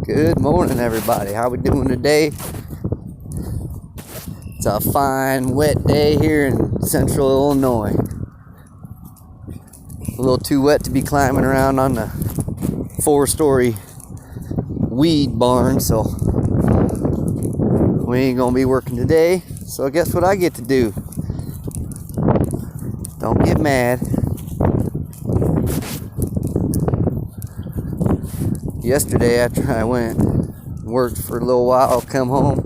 Good morning, everybody. How we doing today? It's a fine, wet day here in central Illinois. A little too wet to be climbing around on the 4-story weed barn, so we ain't gonna be working today. So guess what I get to do? Don't get mad. Yesterday, after I went worked for a little while, come home,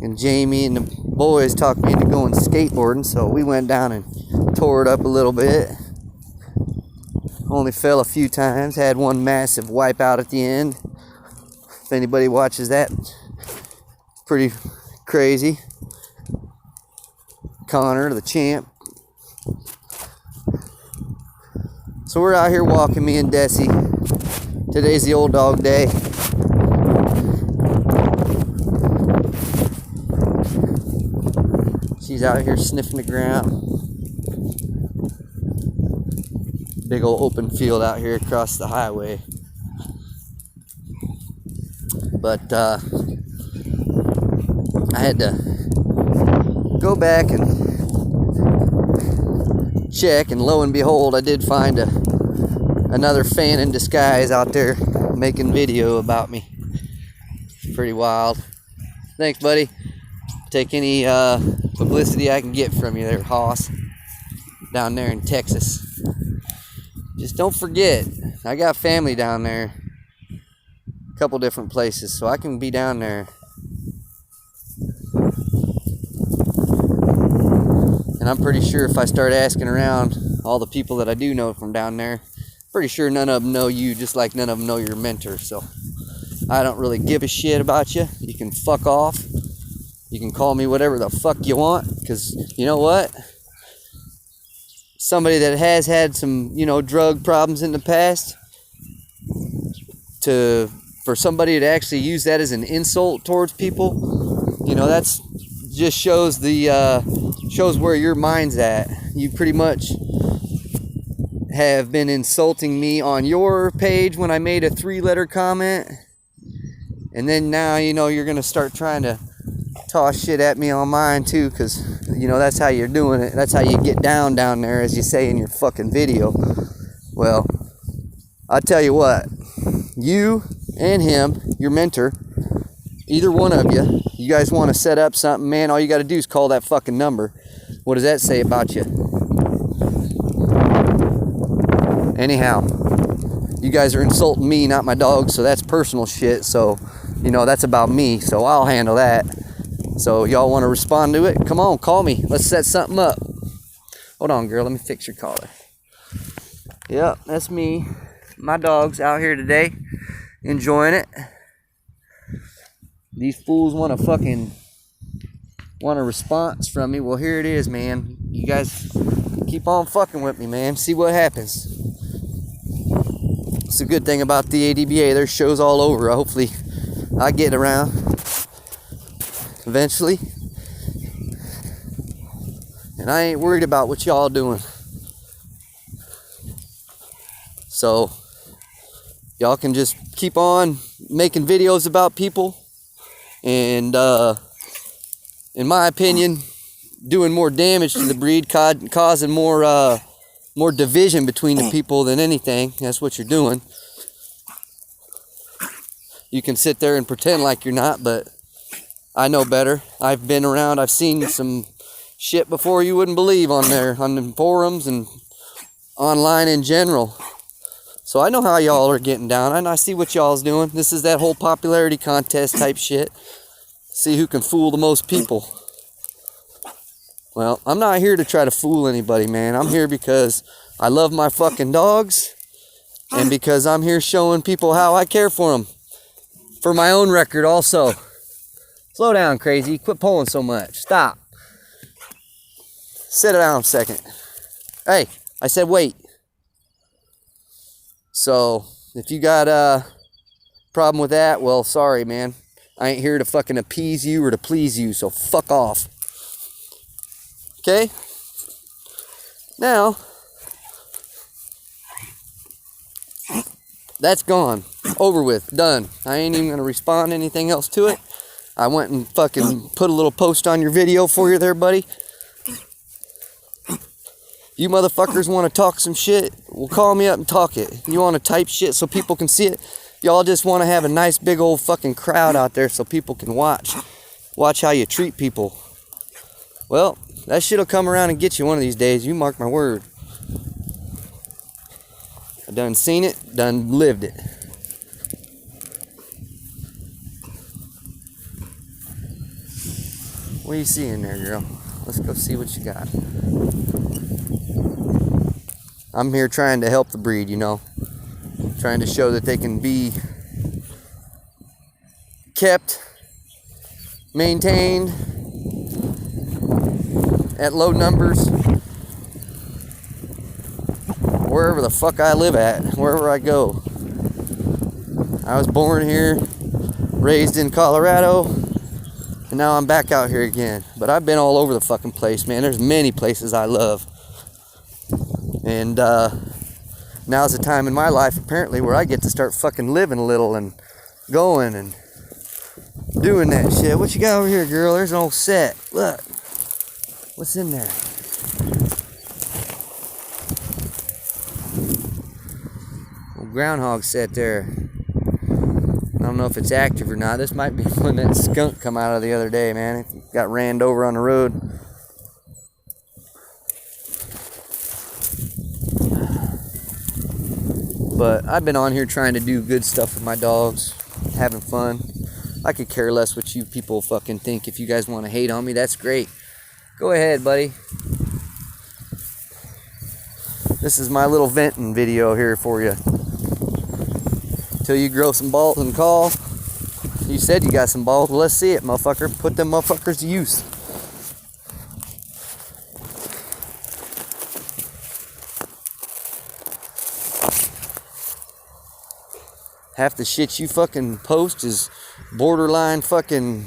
and Jamie and the boys talked me into going skateboarding, so we went down and tore it up a little bit. Only fell a few times, had one massive wipeout at the end. If anybody watches that, pretty crazy. Connor, the champ. So we're out here walking, me and Desi. Today's the old dog day. She's out here sniffing the ground. Big old open field out here across the highway. But I had to go back and check, and lo and behold, I did find another fan in disguise out there making video about me. Pretty wild. Thanks, buddy. Take any publicity I can get from you there, Hoss, down there in Texas. Just don't forget, I got family down there, a couple different places, so I can be down there. And I'm pretty sure if I start asking around all the people that I do know from down there, pretty sure none of them know you, just like none of them know your mentor. So I don't really give a shit about you. You can fuck off. You can call me whatever the fuck you want, because you know what? Somebody that has had some, drug problems in the past, for somebody to actually use that as an insult towards people, that's just shows where your mind's at. You pretty much have been insulting me on your page when I made a 3-letter comment, and then now you're gonna start trying to toss shit at me on mine too, because that's how you're doing it. That's how you get down there, as you say in your fucking video. Well, I tell you what, you and him, your mentor, either one of you guys want to set up something, man, all you got to do is call that fucking number. What does that say about you? Anyhow, you guys are insulting me, not my dog, so that's personal shit. So, that's about me, so I'll handle that. So y'all want to respond to it? Come on, call me. Let's set something up. Hold on, girl. Let me fix your collar. Yep, that's me. My dog's out here today, enjoying it. These fools want a response from me. Well, here it is, man. You guys keep on fucking with me, man. See what happens. It's a good thing about the ADBA. There's shows all over. Hopefully, I get around eventually. And I ain't worried about what y'all doing. So, y'all can just keep on making videos about people. And, in my opinion, doing more damage to the breed, causing more division between the people than anything. That's what you're doing. You can sit there and pretend like you're not, but I know better. I've been around. I've seen some shit before you wouldn't believe on the forums and online in general. So I know how y'all are getting down, and I see what y'all's doing. This is that whole popularity contest type shit. See who can fool the most people. Well, I'm not here to try to fool anybody, man. I'm here because I love my fucking dogs, and because I'm here showing people how I care for them. For my own record also. Slow down, crazy. Quit pulling so much. Stop. Sit down a second. Hey, I said wait. So, if you got a problem with that, well, sorry, man. I ain't here to fucking appease you or to please you, so fuck off. Okay? Now, that's gone. Over with. Done. I ain't even gonna respond to anything else to it. I went and fucking put a little post on your video for you there, buddy. You motherfuckers want to talk some shit? Well, call me up and talk it. You want to type shit so people can see it? Y'all just want to have a nice big old fucking crowd out there so people can watch. Watch how you treat people. Well, that shit'll come around and get you one of these days. You mark my word. I done seen it, done lived it. What are you seeing there, girl? Let's go see what you got. I'm here trying to help the breed, you know. Trying to show that they can be kept, maintained at low numbers wherever the fuck I live at, wherever I go. I was born here, raised in Colorado, and now I'm back out here again. But I've been all over the fucking place, man. There's many places I love. And now's the time in my life, apparently, where I get to start fucking living a little and going and doing that shit. What you got over here, girl? There's an old set. Look. What's in there? Old groundhog set there. I don't know if it's active or not. This might be when that skunk come out of the other day, man. It got ran over on the road. But I've been on here trying to do good stuff with my dogs, having fun. I could care less what you people fucking think. If you guys want to hate on me, that's great. Go ahead, buddy. This is my little venting video here for you. Till you grow some balls and call. You said you got some balls. Well, let's see it, motherfucker. Put them motherfuckers to use. Half the shit you fucking post is borderline fucking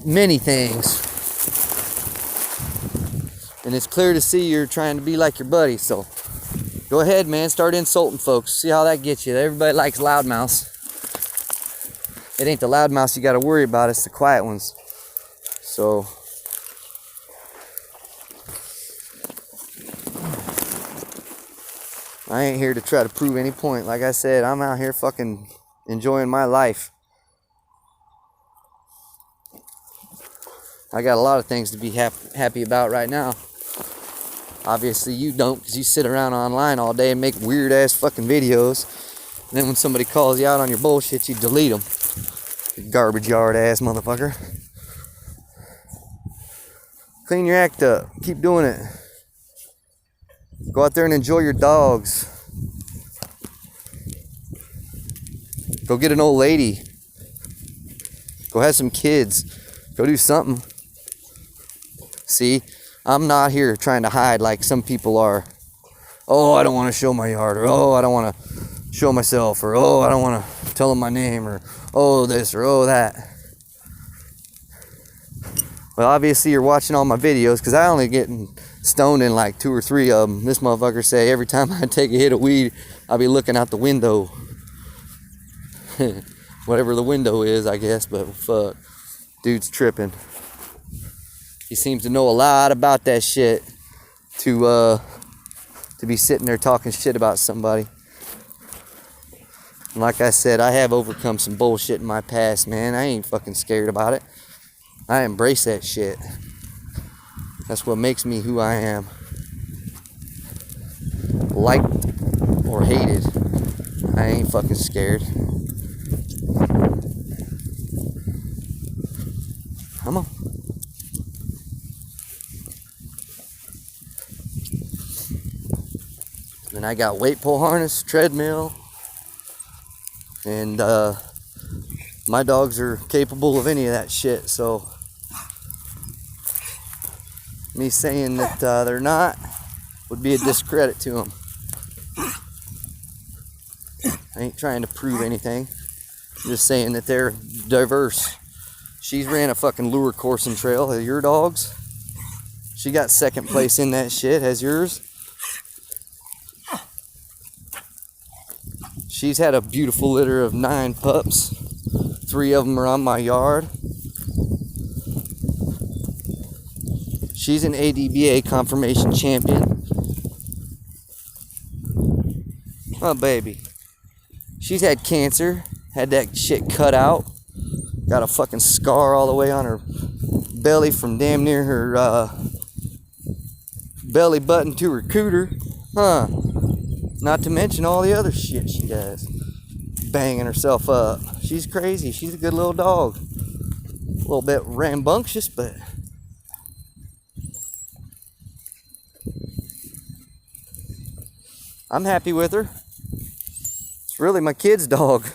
many things. And it's clear to see you're trying to be like your buddy, so go ahead, man, start insulting folks. See how that gets you. Everybody likes loudmouths. It ain't the loudmouths you gotta worry about, it's the quiet ones. So I ain't here to try to prove any point. Like I said, I'm out here fucking enjoying my life. I got a lot of things to be happy about right now. Obviously you don't, because you sit around online all day and make weird ass fucking videos. And then when somebody calls you out on your bullshit, you delete them. You garbage yard ass motherfucker. Clean your act up. Keep doing it. Go out there and enjoy your dogs. Go get an old lady. Go have some kids. Go do something. See, I'm not here trying to hide like some people are. Oh, I don't want to show my yard, or oh, I don't want to show myself, or oh, I don't want to tell them my name, or oh, this, or oh, that. Well, obviously you're watching all my videos, because I only get stoned in like 2 or 3 of them. This motherfucker say every time I take a hit of weed, I'll be looking out the window. Whatever the window is, I guess, but fuck. Dude's tripping. He seems to know a lot about that shit to be sitting there talking shit about somebody. And like I said, I have overcome some bullshit in my past, man. I ain't fucking scared about it. I embrace that shit. That's what makes me who I am. Liked or hated, I ain't fucking scared. Come on. Then I got weight pull harness, treadmill, and my dogs are capable of any of that shit, so me saying that they're not would be a discredit to them. I ain't trying to prove anything. I'm just saying that they're diverse. She's ran a fucking lure course and trail. Has your dogs? She got second place in that shit. Has yours? She's had a beautiful litter of 9 pups. 3 of them are on my yard. She's an ADBA confirmation champion. Oh, baby. She's had cancer. Had that shit cut out. Got a fucking scar all the way on her belly from damn near her belly button to her cooter. Huh. Not to mention all the other shit she does. Banging herself up. She's crazy. She's a good little dog. A little bit rambunctious, but I'm happy with her. It's really my kid's dog.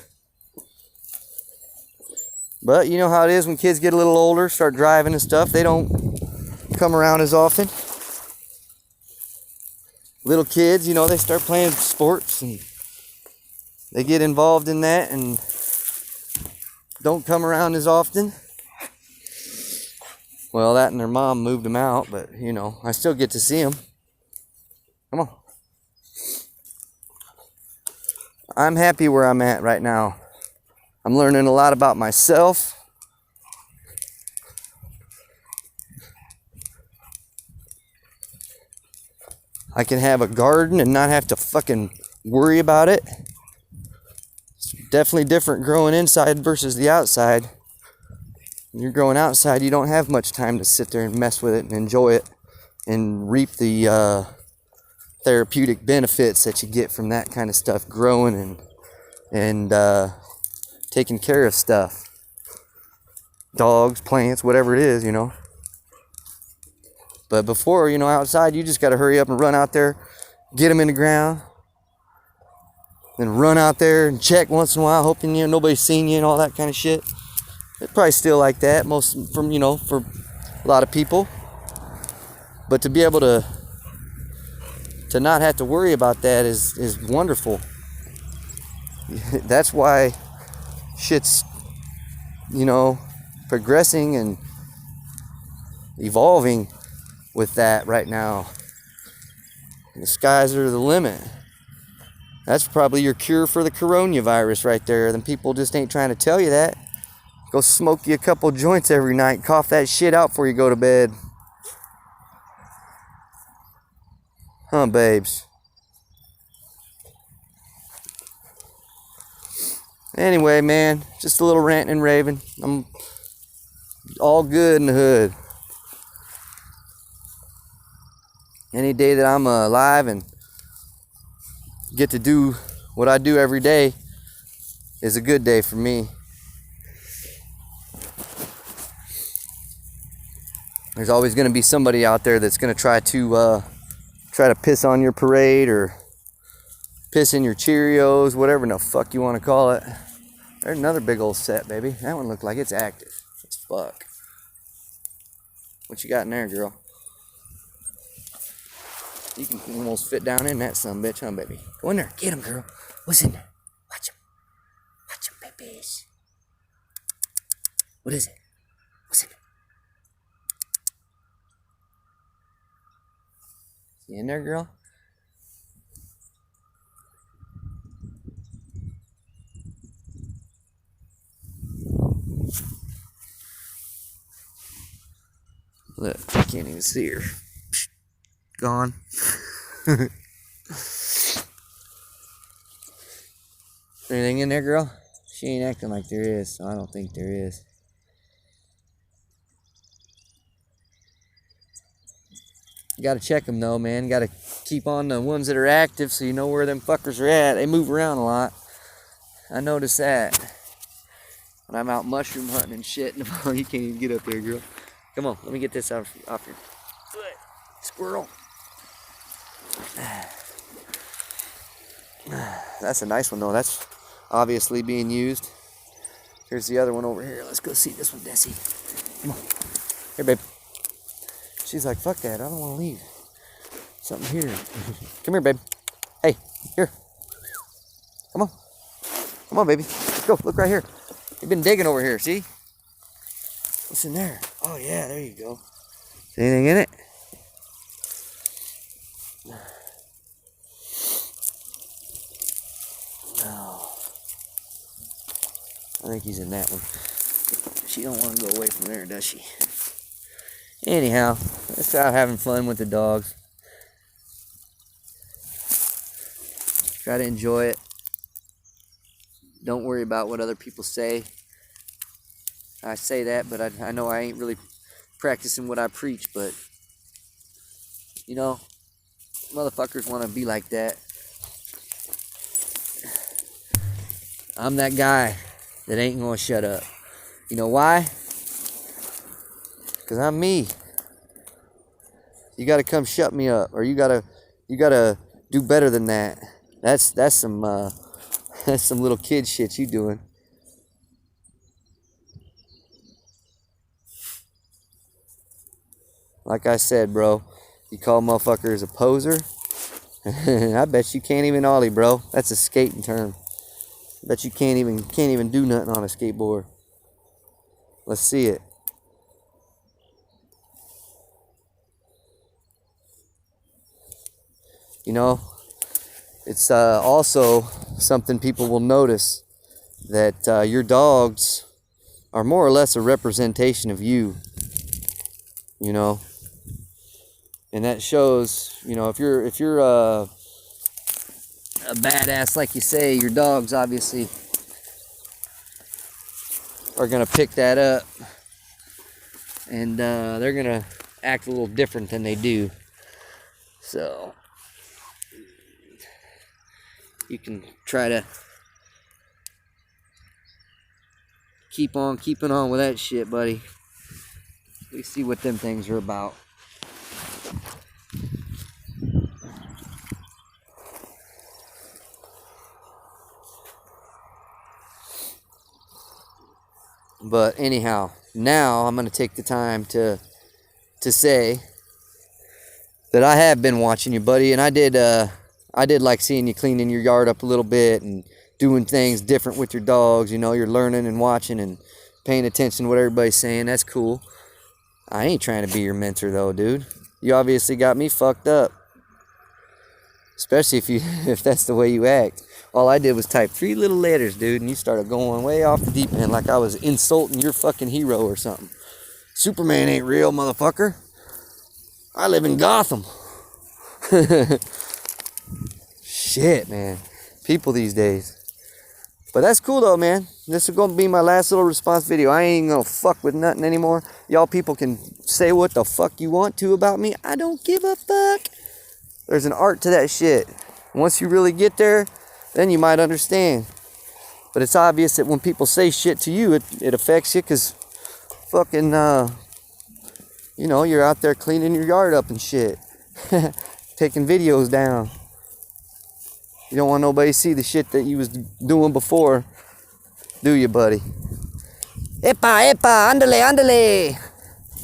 But you know how it is when kids get a little older, start driving and stuff, they don't come around as often. Little kids, you know, they start playing sports and they get involved in that and don't come around as often. Well, that and their mom moved them out, but you know, I still get to see them. Come on. I'm happy where I'm at right now. I'm learning a lot about myself. I can have a garden and not have to fucking worry about it. It's definitely different growing inside versus the outside. When you're growing outside, you don't have much time to sit there and mess with it and enjoy it and reap the therapeutic benefits that you get from that kind of stuff, growing and taking care of stuff. Dogs, plants, whatever it is, you know. But before, you know, outside, you just got to hurry up and run out there, get them in the ground, then run out there and check once in a while, hoping, you know, nobody's seen you and all that kind of shit. It's probably still like that, most from, you know, for a lot of people. But to be able to not have to worry about that is wonderful. That's why shit's, you know, progressing and evolving with that right now. The skies are the limit. That's probably your cure for the coronavirus right there. Then people just ain't trying to tell you that. Go smoke you a couple joints every night. Cough that shit out before you go to bed. Huh, babes? Anyway, man, just a little ranting and raving. I'm all good in the hood. Any day that I'm alive and get to do what I do every day is a good day for me. There's always going to be somebody out there that's going to try to piss on your parade or piss in your Cheerios, whatever the fuck you want to call it. There's another big old set, baby. That one looked like it's active as fuck. What you got in there, girl? You can almost fit down in that sumbitch, huh, baby? Go in there. Get him, girl. What's in there? Watch him. Watch him, babies. What is it? What's in it? You in there, girl? Look, I can't even see her. Gone. Anything in there, girl? She ain't acting like there is, so I don't think there is. You gotta check them though, man. You gotta keep on the ones that are active so you know where them fuckers are at. They move around a lot. I noticed that. When I'm out mushroom hunting and shit, you can't even get up there, girl. Come on, let me get this off here. Good. Squirrel. That's a nice one though. That's obviously being used. Here's the other one over here. Let's go see this one, Desi. Come on. Here, babe. She's like, fuck that. I don't want to leave. Something here. Come here, babe. Hey, here. Come on. Come on, baby. Let's go. Look right here. You've been digging over here, see? What's in there? Oh, yeah, there you go. Is anything in it? Oh, I think he's in that one. She don't want to go away from there, does she? Anyhow, let's out having fun with the dogs. Try to enjoy it. Don't worry about what other people say. I say that, but I know I ain't really practicing what I preach, but you know, motherfuckers want to be like that. I'm that guy that ain't gonna shut up. You know why? Because I'm me. You gotta come shut me up, or you gotta do better than that. That's some that's some little kid shit you doing. Like I said, bro, you call motherfuckers a poser. I bet you can't even ollie, bro. That's a skating term. I bet you can't even do nothing on a skateboard. Let's see it. You know, it's also something people will notice, that your dogs are more or less a representation of you. You know, and that shows. You know, if you're a badass like you say, your dogs obviously are gonna pick that up, and they're gonna act a little different than they do. So you can try to keep on keeping on with that shit, buddy. We see what them things are about. But anyhow, now I'm gonna take the time to say that I have been watching you, buddy, and I did like seeing you cleaning your yard up a little bit and doing things different with your dogs. You know, you're learning and watching and paying attention to what everybody's saying. That's cool. I ain't trying to be your mentor though, dude. You obviously got me fucked up. Especially if that's the way you act. All I did was type 3 little letters, dude, and you started going way off the deep end like I was insulting your fucking hero or something. Superman ain't real, motherfucker. I live in Gotham. Shit, man. People these days. But that's cool though, man. This is gonna be my last little response video. I ain't gonna fuck with nothing anymore. Y'all people can say what the fuck you want to about me. I don't give a fuck. There's an art to that shit. Once you really get there, then you might understand. But it's obvious that when people say shit to you, it affects you, because fucking, you know, you're out there cleaning your yard up and shit. Taking videos down. You don't want nobody to see the shit that you was doing before, do you, buddy? Epa, epa, andale, andale.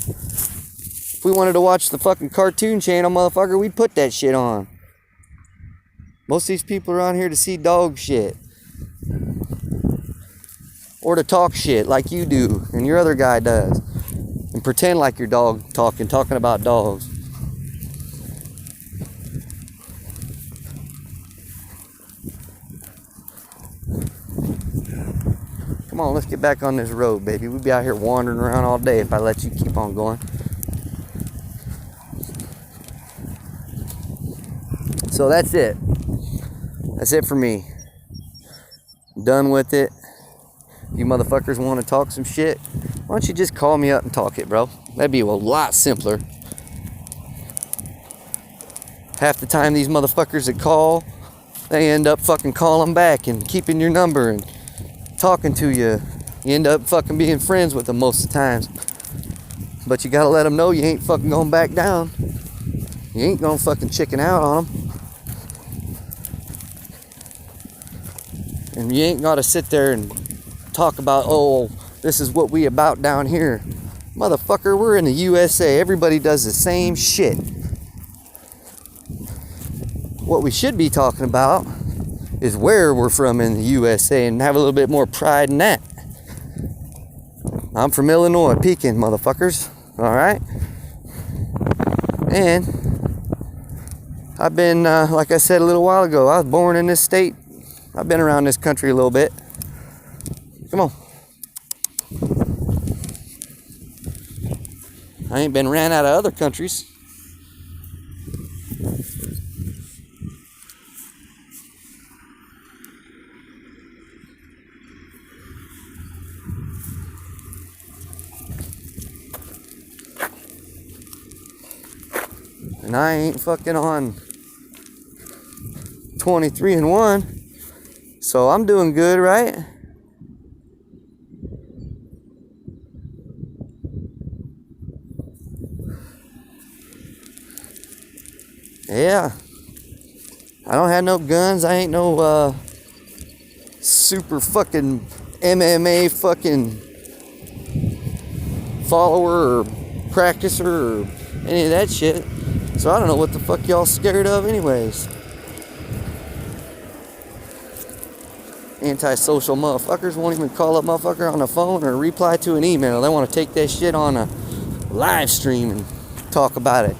If we wanted to watch the fucking cartoon channel, motherfucker, we'd put that shit on. Most of these people are on here to see dog shit. Or to talk shit like you do and your other guy does. And pretend like you're dog talking about dogs. Come on, let's get back on this road, baby. We'd be out here wandering around all day if I let you keep on going. So that's it. That's it for me. I'm done with it. You motherfuckers want to talk some shit? Why don't you just call me up and talk it, bro? That'd be a lot simpler. Half the time these motherfuckers that call, they end up fucking calling back and keeping your number and talking to you. You end up fucking being friends with them most of the times. But you gotta let them know you ain't fucking going back down. You ain't gonna fucking chicken out on them. And you ain't gotta sit there and talk about, oh, this is what we about down here. Motherfucker, we're in the USA. Everybody does the same shit. What we should be talking about is where we're from in the USA and have a little bit more pride in that. I'm from Illinois, Pekin, motherfuckers. Alright? And I've been, like I said a little while ago, I was born in this state. I've been around this country a little bit. Come on. I ain't been ran out of other countries. And I ain't fucking on 23-1. So I'm doing good, right? Yeah. I don't have no guns. I ain't no super fucking MMA fucking follower or practicer or any of that shit. So I don't know what the fuck y'all scared of anyways. Antisocial motherfuckers won't even call up motherfucker on the phone or reply to an email. They want to take that shit on a live stream and talk about it.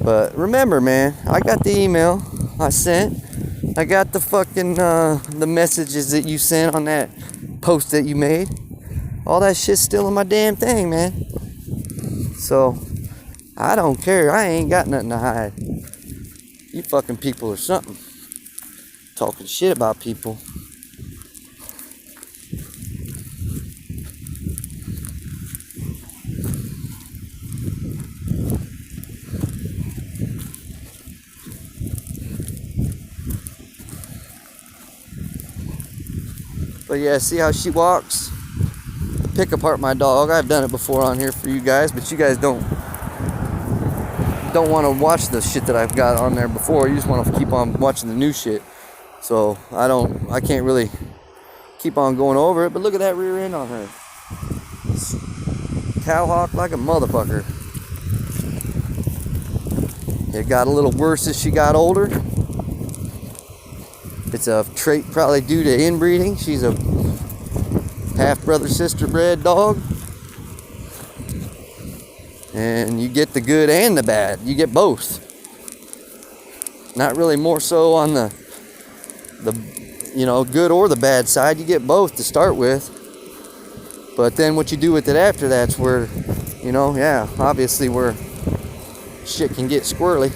But remember, man, I got the email I sent. I got the fucking the messages that you sent on that post that you made. All that shit's still in my damn thing, man. So I don't care. I ain't got nothing to hide. You fucking people or something. Talking shit about people. But yeah, see how she walks? To pick apart my dog. I've done it before on here for you guys, but you guys don't want to watch the shit that I've got on there before. You just want to keep on watching the new shit. So I can't really keep on going over it. But look at that rear end on her. Cowhawk like a motherfucker. It got a little worse as she got older. It's a trait probably due to inbreeding. She's a half brother sister bred dog. And you get the good and the bad. You get both. Not really more so on the good or the bad side. You get both to start with. But then what you do with it after that's where, obviously where shit can get squirrely.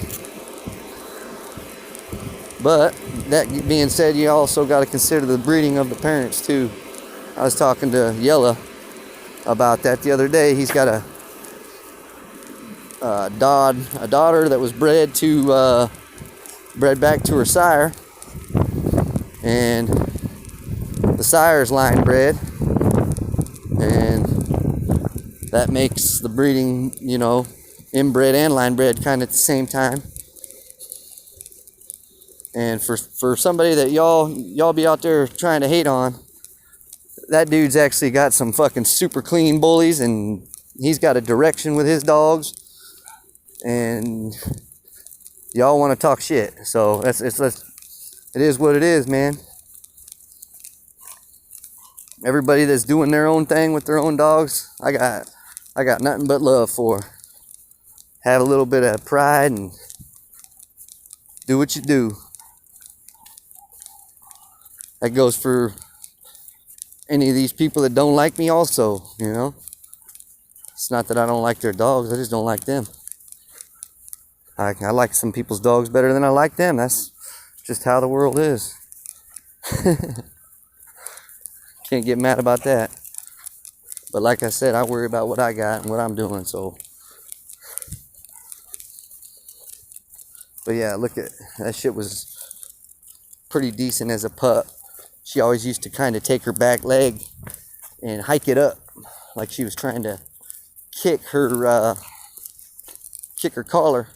But that being said, you also got to consider the breeding of the parents too. I was talking to Yella about that the other day. He's got a daughter that was bred back to her sire, and the sire's line bred, and that makes the breeding, inbred and line bred kind of at the same time. And for somebody that y'all be out there trying to hate on, that dude's actually got some fucking super clean bullies, and he's got a direction with his dogs, and y'all want to talk shit. So it is what it is, man. Everybody that's doing their own thing with their own dogs, I got nothing but love for. Have a little bit of pride and do what you do. That goes for any of these people that don't like me also, It's not that I don't like their dogs, I just don't like them. I like some people's dogs better than I like them. That's just how the world is. Can't get mad about that. But like I said, I worry about what I got and what I'm doing, so. But yeah, look at that shit was pretty decent as a pup. She always used to kind of take her back leg and hike it up like she was trying to kick her collar.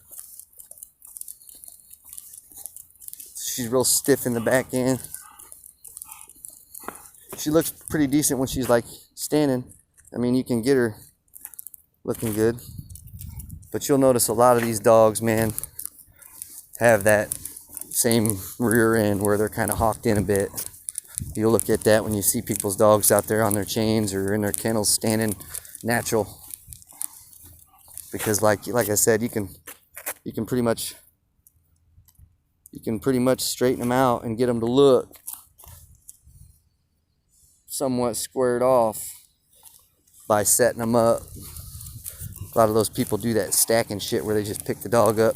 She's real stiff in the back end. She looks pretty decent when she's like standing. I mean, you can get her looking good. But you'll notice a lot of these dogs, man, have that same rear end where they're kind of hawked in a bit. You'll look at that when you see people's dogs out there on their chains or in their kennels standing natural. Because like I said, you can pretty much straighten them out and get them to look somewhat squared off by setting them up. A lot of those people do that stacking shit where they just pick the dog up.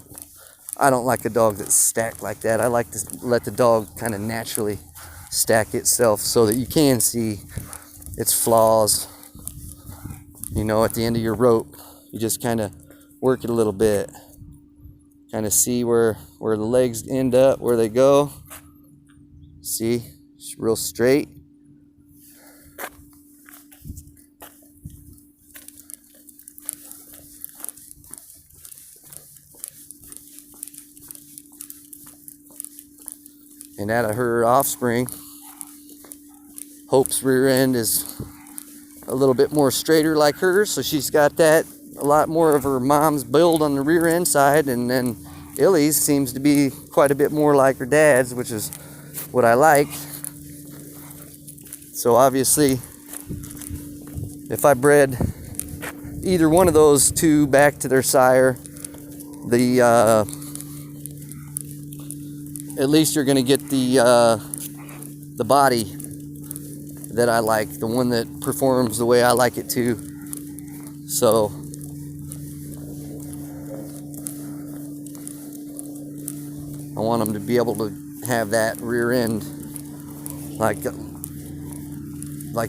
I don't like a dog that's stacked like that. I like to let the dog kind of naturally stack itself so that you can see its flaws. You know, at the end of your rope, you just kind of work it a little bit. Kind of see where the legs end up, where they go. See, it's real straight. And out of her offspring, Hope's rear end is a little bit more straighter like hers, so she's got that, a lot more of her mom's build on the rear end side, and then Illy's seems to be quite a bit more like her dad's, which is what I like. So obviously, if I bred either one of those two back to their sire, at least you're going to get the body that I like, the one that performs the way I like it to. So I want them to be able to have that rear end like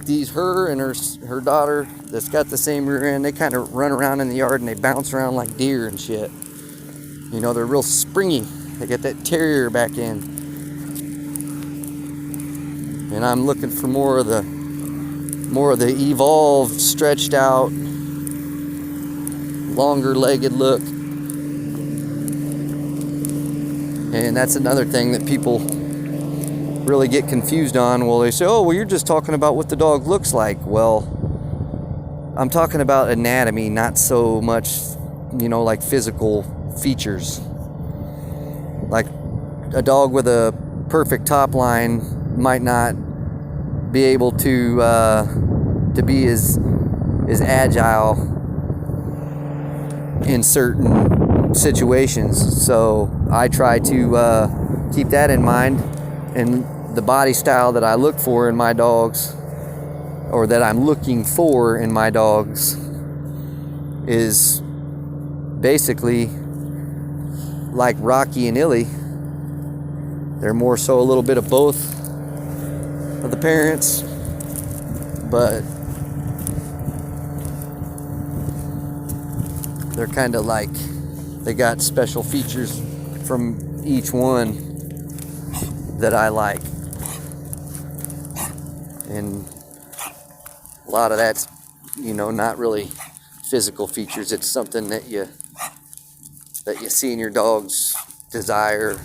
these, her and her daughter that's got the same rear end. They kind of run around in the yard and they bounce around like deer and shit. You know, they're real springy. They get that terrier back in. And I'm looking for more of the evolved, stretched out, longer legged look. And that's another thing that people really get confused on. Well, they say, oh, well, you're just talking about what the dog looks like. Well, I'm talking about anatomy, not so much, you know, like physical features. Like a dog with a perfect top line might not be able to be as agile in certain situations. So I try to keep that in mind, and the body style that I look for in my dogs, or that I'm looking for in my dogs, is basically like Rocky and Illy. They're more so a little bit of both of the parents, but they're kind of like, they got special features from each one that I like. And a lot of that's, you know, not really physical features. It's something that you see in your dog's desire.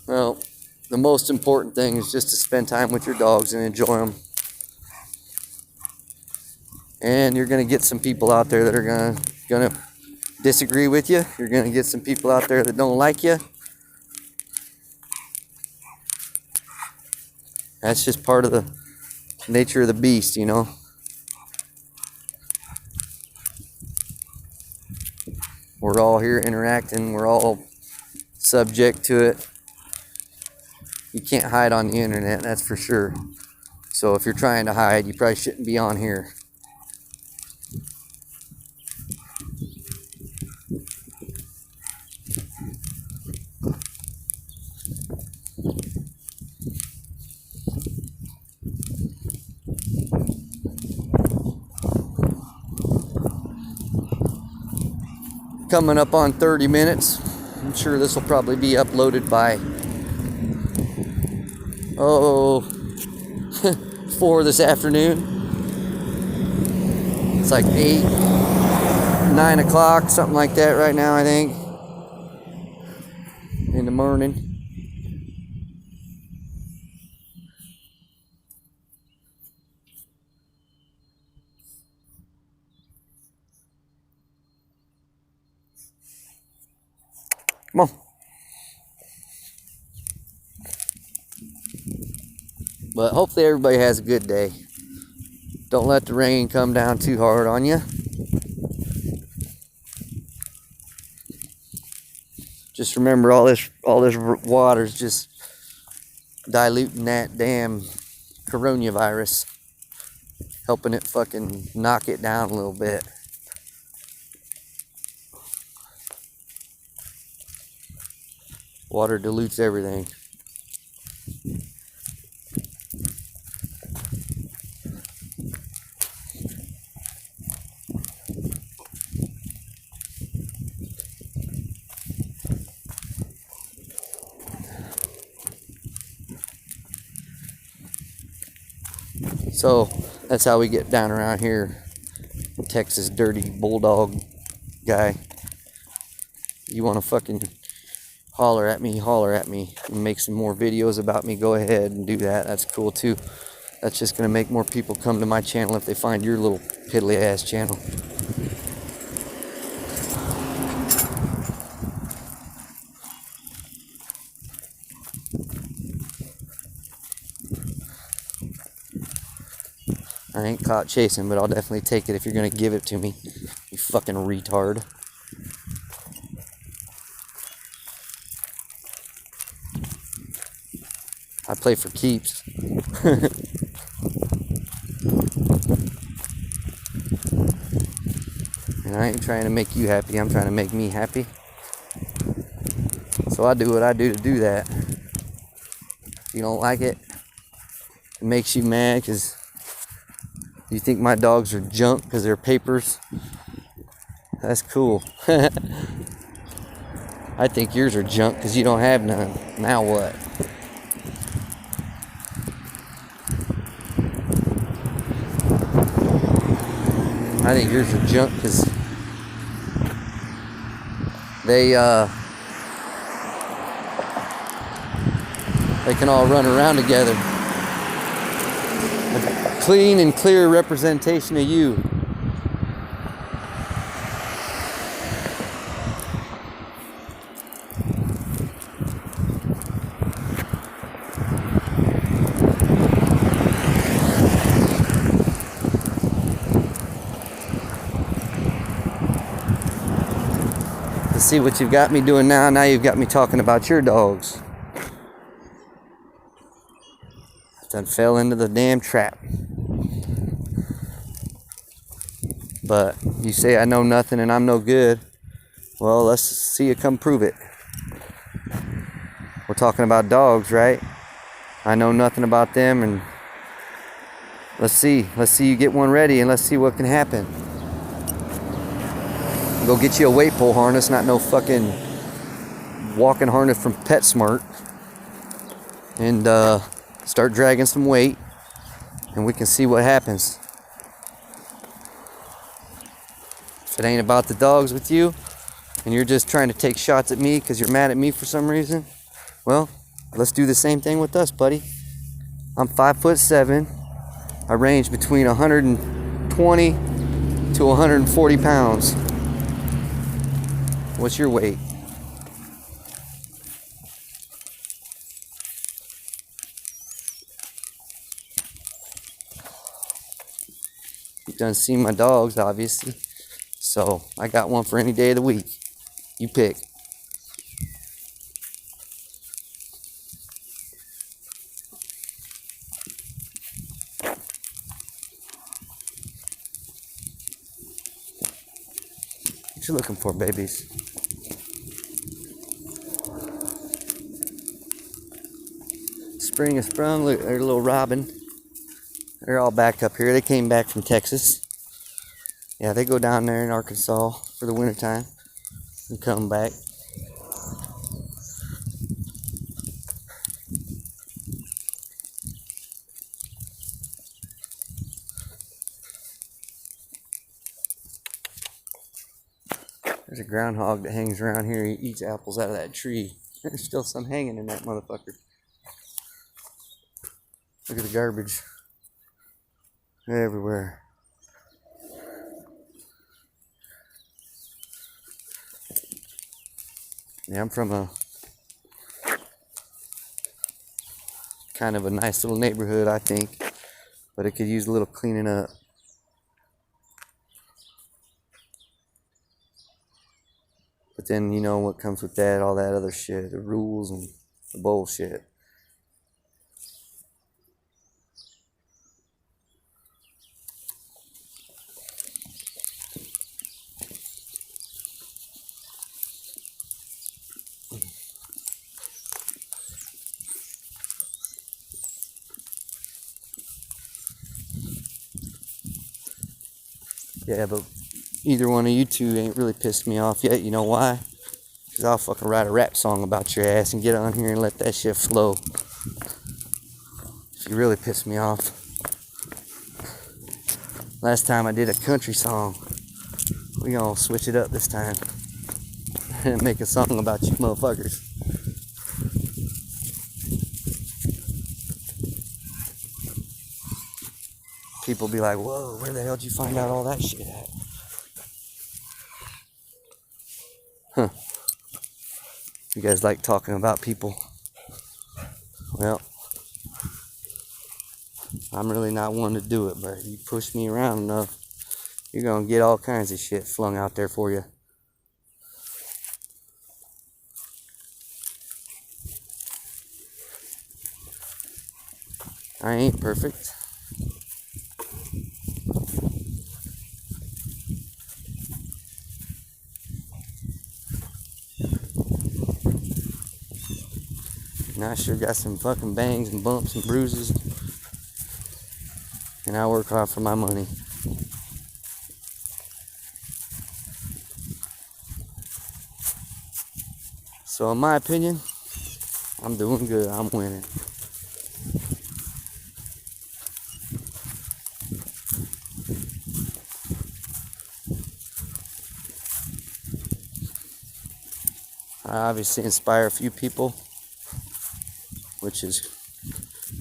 Well, the most important thing is just to spend time with your dogs and enjoy them. And you're going to get some people out there that are going to disagree with you. You're going to get some people out there that don't like you. That's just part of the nature of the beast, you know. We're all here interacting. We're all subject to it. You can't hide on the internet, that's for sure. So if you're trying to hide, you probably shouldn't be on here. Coming up on 30 minutes. I'm sure this will probably be uploaded by 4 this afternoon. It's like 8, 9 o'clock, something like that right now, I think, in the morning. Come on. But hopefully everybody has a good day. Don't let the rain come down too hard on you. Just Just remember, all this water's just diluting that damn coronavirus, helping it fucking knock it down a little bit. Water dilutes everything. So that's how we get down around here. Texas dirty bulldog guy. You want to fucking holler at me, and make some more videos about me, go ahead and do that. That's cool too. That's just gonna make more people come to my channel if they find your little piddly ass channel. I ain't caught chasing, but I'll definitely take it if you're gonna give it to me, you fucking retard. I play for keeps. And I ain't trying to make you happy, I'm trying to make me happy. So I do what I do to do that. If you don't like it, it makes you mad because you think my dogs are junk because they're papers. That's cool. I think yours are junk because you don't have none. Now what? I think yours are junk because they can all run around together. A clean and clear representation of you. To see what you've got me doing now. Now you've got me talking about your dogs. Done fell into the damn trap. But you say I know nothing and I'm no good. Well, let's see you come prove it. We're talking about dogs, right? I know nothing about them, and let's see you get one ready, and let's see what can happen. Go get you a weight pull harness, not no fucking walking harness from PetSmart, and start dragging some weight, and we can see what happens. If it ain't about the dogs with you, and you're just trying to take shots at me because you're mad at me for some reason, well, let's do the same thing with us, buddy. I'm 5'7". I range between 120 to 140 pounds. What's your weight? You've done seen my dogs, obviously. So I got one for any day of the week. You pick. What you looking for, babies? Spring has sprung. Look, there's a little robin. They're all back up here. They came back from Texas. Yeah, they go down there in Arkansas for the wintertime and come back. There's a groundhog that hangs around here. He eats apples out of that tree. There's still some hanging in that motherfucker. Look at the garbage. Everywhere. Yeah, I'm from a kind of a nice little neighborhood, I think, but it could use a little cleaning up. But then you know what comes with that, all that other shit, the rules and the bullshit. Yeah, but either one of you two ain't really pissed me off yet. You know why? Because I'll fucking write a rap song about your ass and get on here and let that shit flow. If you really piss me off. Last time I did a country song. We gonna switch it up this time. And make a song about you motherfuckers. People be like, whoa, where the hell did you find out all that shit at? Huh. You guys like talking about people? Well, I'm really not one to do it, but you push me around enough, you're gonna get all kinds of shit flung out there for you. I ain't perfect. And I sure got some fucking bangs and bumps and bruises. And I work hard for my money. So in my opinion, I'm doing good. I'm winning. I obviously inspire a few people, which is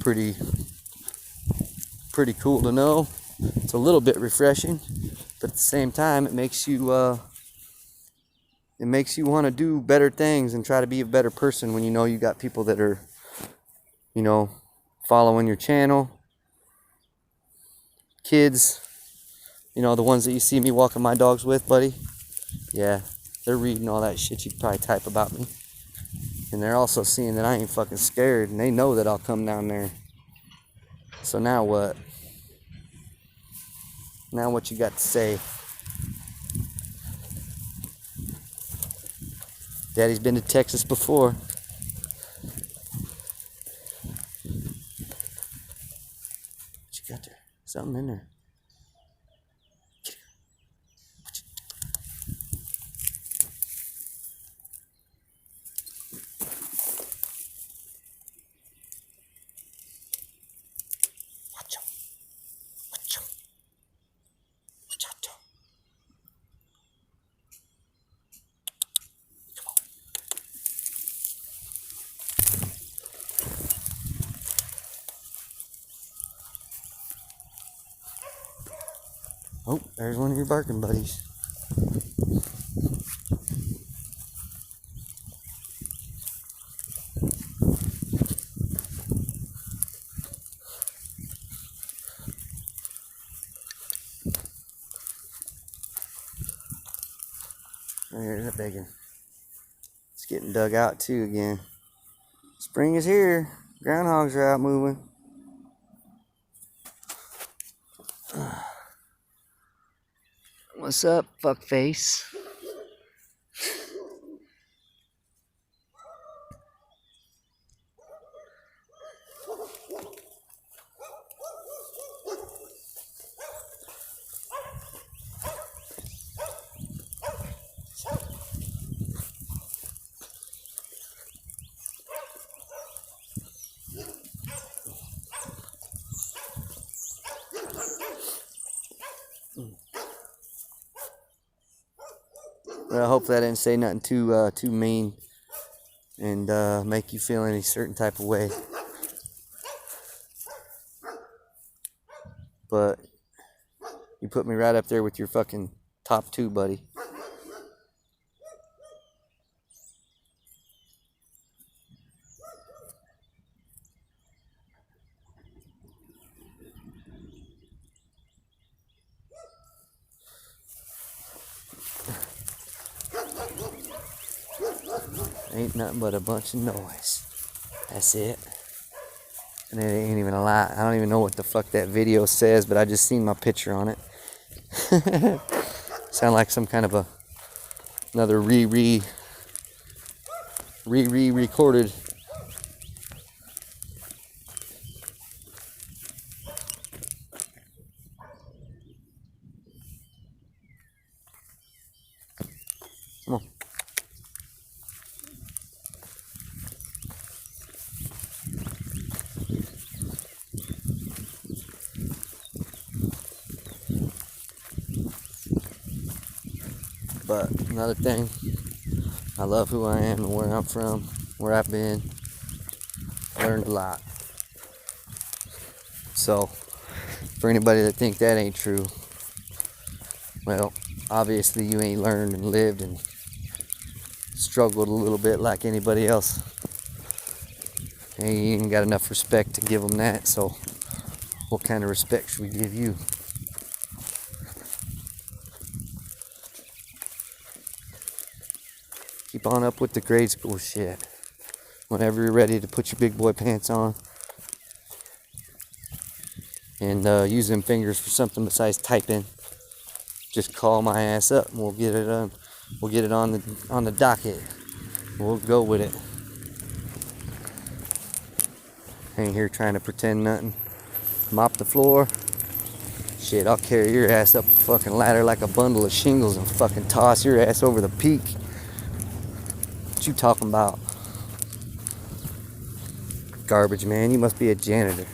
pretty cool to know. It's a little bit refreshing, but at the same time, it makes you want to do better things and try to be a better person when you know you got people that are, you know, following your channel. Kids, you know, the ones that you see me walking my dogs with, buddy. Yeah, they're reading all that shit you probably type about me. And they're also seeing that I ain't fucking scared, and they know that I'll come down there. So now what? Now what you got to say? Daddy's been to Texas before. What you got there? Something in there. Watch out. Watch out. Watch out. Oh, there's one of your barking buddies. There's a big one. It's getting dug out too again. Spring is here. Groundhogs are out moving. What's up, fuckface? Well, hopefully I didn't say nothing too mean and make you feel any certain type of way. But you put me right up there with your fucking top two, buddy. Ain't nothing but a bunch of noise. That's it. And it ain't even a lie. I don't even know what the fuck that video says, but I just seen my picture on it. Sound like some kind of another recorded. Come on. But another thing, I love who I am and where I'm from, where I've been. Learned a lot. So, for anybody that think that ain't true, well, obviously you ain't learned and lived and struggled a little bit like anybody else. And you ain't got enough respect to give them that, so what kind of respect should we give you? Keep on up with the grade school shit. Whenever you're ready to put your big boy pants on and use them fingers for something besides typing, just call my ass up and we'll get it on. We'll get it on the docket. We'll go with it. Ain't here trying to pretend nothing. Mop the floor. Shit, I'll carry your ass up the fucking ladder like a bundle of shingles and fucking toss your ass over the peak. What you talking about? Garbage man, you must be a janitor.